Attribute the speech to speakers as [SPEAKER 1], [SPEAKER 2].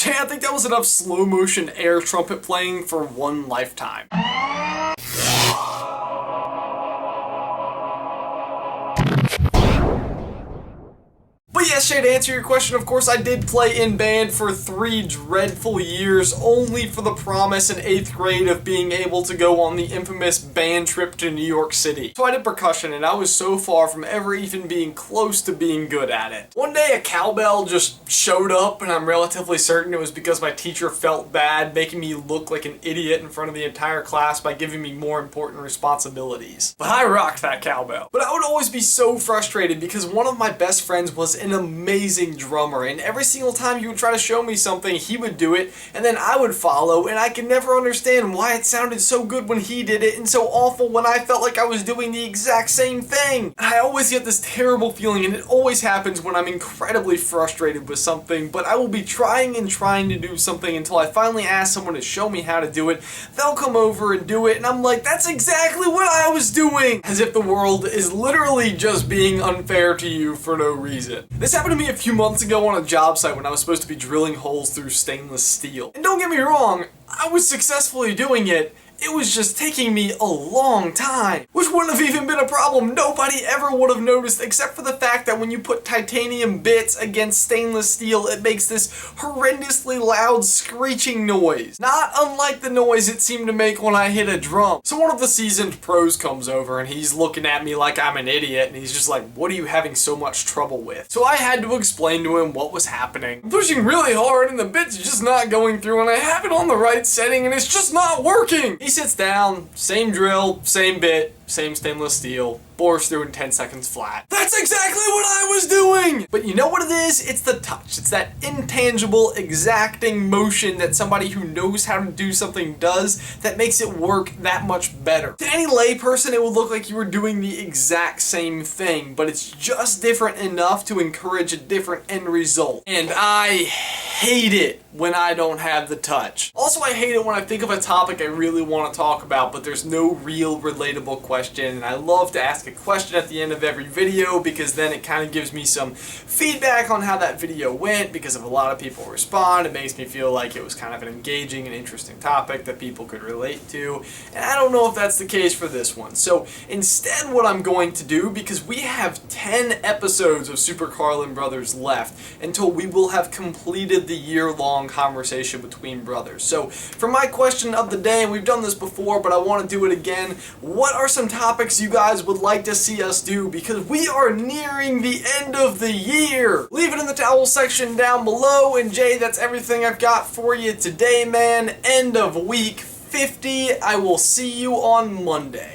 [SPEAKER 1] Jay, I think that was enough slow motion air trumpet playing for one lifetime. But yes, Shay, to answer your question, of course, I did play in band for 3 dreadful years, only for the promise in 8th grade of being able to go on the infamous band trip to New York City. So I did percussion, and I was so far from ever even being close to being good at it. One day, a cowbell just showed up, and I'm relatively certain it was because my teacher felt bad, making me look like an idiot in front of the entire class by giving me more important responsibilities. But I rocked that cowbell. But I would always be so frustrated because one of my best friends was an amazing drummer, and every single time he would try to show me something, he would do it, and then I would follow, and I could never understand why it sounded so good when he did it and so awful when I felt like I was doing the exact same thing. And I always get this terrible feeling, and it always happens when I'm incredibly frustrated with something, but I will be trying and trying to do something until I finally ask someone to show me how to do it. They'll come over and do it, and I'm like, that's exactly what I was doing! As if the world is literally just being unfair to you for no reason. This happened to me a few months ago on a job site when I was supposed to be drilling holes through stainless steel. And don't get me wrong, I was successfully doing it. It was just taking me a long time, which wouldn't have even been a problem. Nobody ever would have noticed, except for the fact that when you put titanium bits against stainless steel, it makes this horrendously loud screeching noise, not unlike the noise it seemed to make when I hit a drum. So one of the seasoned pros comes over and he's looking at me like I'm an idiot, and he's just like, what are you having so much trouble with? So I had to explain to him what was happening. I'm pushing really hard and the bit's just not going through, and I have it on the right setting and it's just not working. He sits down, same drill, same bit, same stainless steel, bores through in 10 seconds flat. That's exactly what I was doing! But you know what it is? It's the touch. It's that intangible, exacting motion that somebody who knows how to do something does that makes it work that much better. To any layperson, it would look like you were doing the exact same thing, but it's just different enough to encourage a different end result. And I hate it when I don't have the touch. Also, I hate it when I think of a topic I really want to talk about, but there's no real relatable question, and I love to ask a question at the end of every video because then it kind of gives me some feedback on how that video went, because if a lot of people respond, it makes me feel like it was kind of an engaging and interesting topic that people could relate to, and I don't know if that's the case for this one. So instead what I'm going to do, because we have 10 episodes of Super Carlin Brothers left until we will have completed the year-long conversation between brothers. So for my question of the day, and we've done this before, but I want to do it again, what are some topics you guys would like to see us do? Because we are nearing the end of the year. Leave it in the towel section down below, and Jay, that's everything I've got for you today, man. End of week 50. I will see you on Monday.